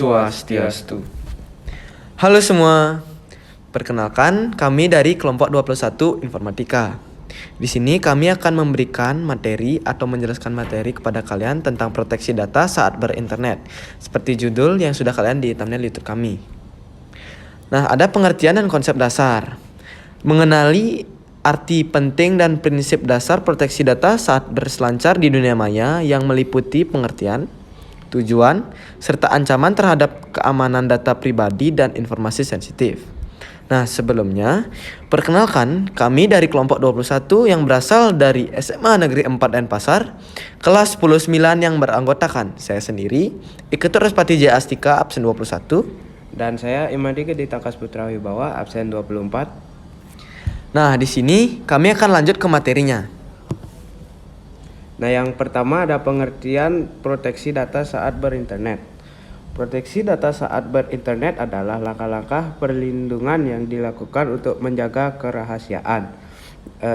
Swastiastu. Halo semua, perkenalkan kami dari kelompok 21 Informatika. Di sini kami akan memberikan materi atau menjelaskan materi kepada kalian tentang proteksi data saat berinternet, seperti judul yang sudah kalian di thumbnail YouTube kami. Nah, ada pengertian dan konsep dasar. Mengenali arti penting dan prinsip dasar proteksi data saat berselancar di dunia maya yang meliputi pengertian, tujuan, serta ancaman terhadap keamanan data pribadi dan informasi sensitif. Nah, sebelumnya, perkenalkan kami dari kelompok 21 yang berasal dari SMA Negeri 4 Denpasar, kelas 10-9 yang beranggotakan saya sendiri, Iketur Respati J. Astika, absen 21. Dan saya Imadi Geditakas Putra Wibawa, absen 24. Nah, di sini kami akan lanjut ke materinya. Nah, yang pertama ada pengertian proteksi data saat berinternet. Proteksi data saat berinternet adalah langkah-langkah perlindungan yang dilakukan untuk menjaga kerahasiaan,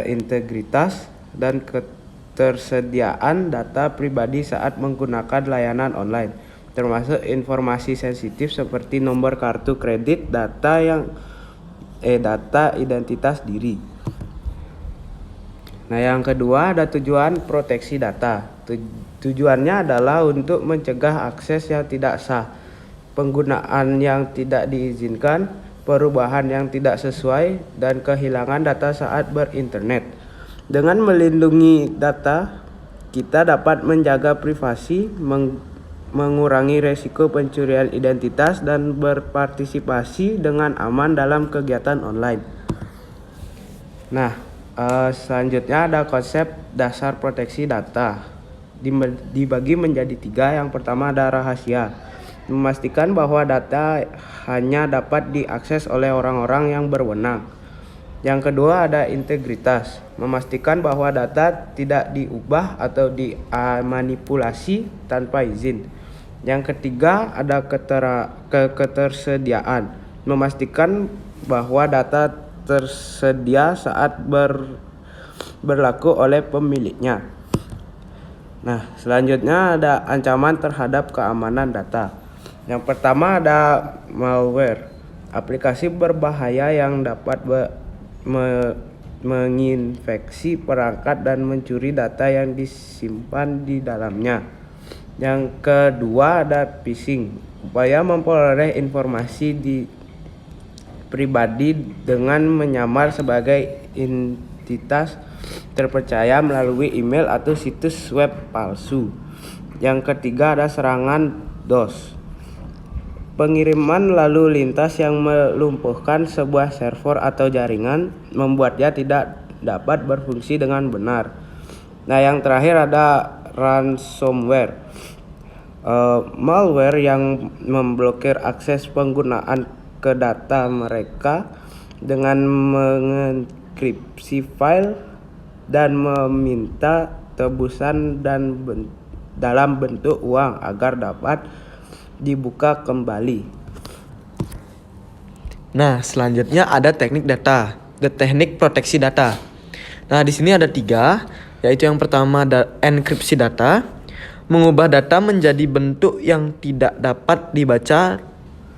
integritas, dan ketersediaan data pribadi saat menggunakan layanan online, termasuk informasi sensitif seperti nomor kartu kredit, data identitas diri. Nah, yang kedua ada tujuan proteksi data. Tujuannya adalah untuk mencegah akses yang tidak sah, penggunaan yang tidak diizinkan, perubahan yang tidak sesuai, dan kehilangan data saat berinternet. Dengan melindungi data, kita dapat menjaga privasi, mengurangi resiko pencurian identitas, dan berpartisipasi dengan aman dalam kegiatan online. Nah, selanjutnya ada konsep dasar proteksi data. Dibagi menjadi 3. Yang pertama ada rahasia. Memastikan bahwa data hanya dapat diakses oleh orang-orang yang berwenang. Yang kedua ada integritas. Memastikan bahwa data tidak diubah atau dimanipulasi tanpa izin. Yang ketiga ada ketersediaan. Memastikan bahwa data tersedia saat berlaku oleh pemiliknya. Nah, selanjutnya ada ancaman terhadap keamanan data. Yang pertama ada malware, aplikasi berbahaya yang dapat menginfeksi perangkat dan mencuri data yang disimpan di dalamnya. Yang kedua ada phishing, upaya memperoleh informasi pribadi dengan menyamar sebagai entitas terpercaya melalui email atau situs web palsu. Yang ketiga ada serangan DOS, pengiriman lalu lintas yang melumpuhkan sebuah server atau jaringan, membuatnya tidak dapat berfungsi dengan benar. Nah, yang terakhir ada ransomware, malware yang memblokir akses penggunaan ke data mereka dengan mengenkripsi file dan meminta tebusan dalam bentuk uang agar dapat dibuka kembali. Nah, selanjutnya ada teknik data, teknik proteksi data. Nah, di sini ada 3, yaitu yang pertama ada enkripsi data, mengubah data menjadi bentuk yang tidak dapat dibaca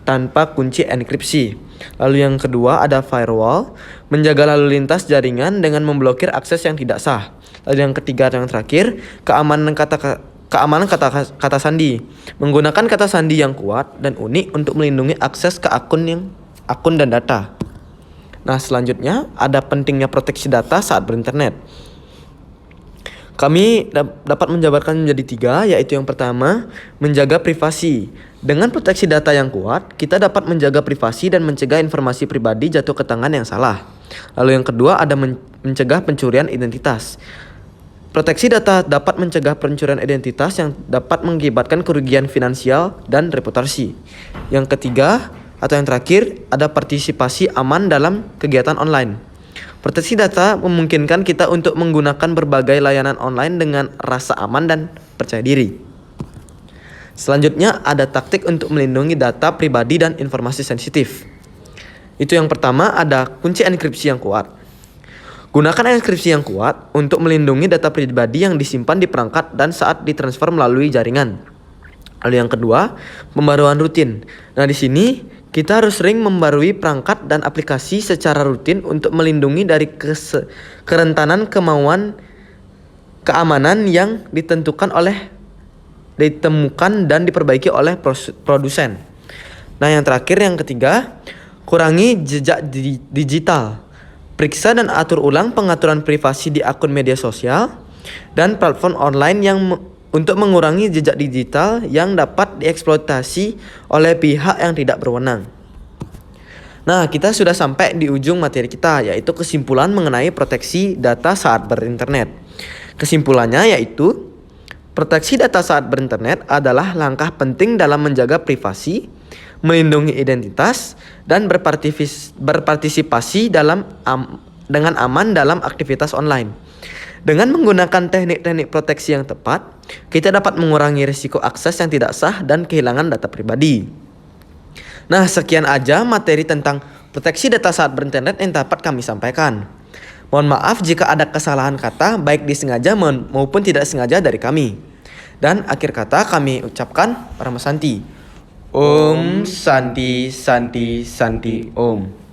tanpa kunci enkripsi. Lalu yang kedua ada firewall, menjaga lalu lintas jaringan dengan memblokir akses yang tidak sah. Lalu yang ketiga dan yang terakhir, keamanan kata sandi, menggunakan kata sandi yang kuat dan unik untuk melindungi akses ke akun dan data. Nah, selanjutnya ada pentingnya proteksi data saat berinternet. Kami dapat menjabarkan menjadi 3, yaitu yang pertama, menjaga privasi. Dengan proteksi data yang kuat, kita dapat menjaga privasi dan mencegah informasi pribadi jatuh ke tangan yang salah. Lalu yang kedua ada mencegah pencurian identitas. Proteksi data dapat mencegah pencurian identitas yang dapat mengakibatkan kerugian finansial dan reputasi. Yang ketiga atau yang terakhir ada partisipasi aman dalam kegiatan online. Proteksi data memungkinkan kita untuk menggunakan berbagai layanan online dengan rasa aman dan percaya diri. Selanjutnya ada taktik untuk melindungi data pribadi dan informasi sensitif. Itu yang pertama ada kunci enkripsi yang kuat. Gunakan enkripsi yang kuat untuk melindungi data pribadi yang disimpan di perangkat dan saat ditransfer melalui jaringan. Lalu yang kedua, pembaruan rutin. Nah, di sini kita harus sering membarui perangkat dan aplikasi secara rutin untuk melindungi dari kerentanan keamanan yang ditemukan dan diperbaiki oleh produsen. Nah, yang terakhir yang ketiga, kurangi jejak digital. Periksa dan atur ulang pengaturan privasi di akun media sosial dan platform online untuk mengurangi jejak digital yang dapat dieksploitasi oleh pihak yang tidak berwenang. Nah, kita sudah sampai di ujung materi kita, yaitu kesimpulan mengenai proteksi data saat berinternet. Kesimpulannya yaitu, proteksi data saat berinternet adalah langkah penting dalam menjaga privasi, melindungi identitas, dan berpartisipasi dengan aman dalam aktivitas online. Dengan menggunakan teknik-teknik proteksi yang tepat, kita dapat mengurangi risiko akses yang tidak sah dan kehilangan data pribadi. Nah, sekian aja materi tentang proteksi data saat berinternet yang dapat kami sampaikan. Mohon maaf jika ada kesalahan kata, baik disengaja maupun tidak sengaja dari kami. Dan akhir kata kami ucapkan Parama Santi. Om Santi Santi Santi Om.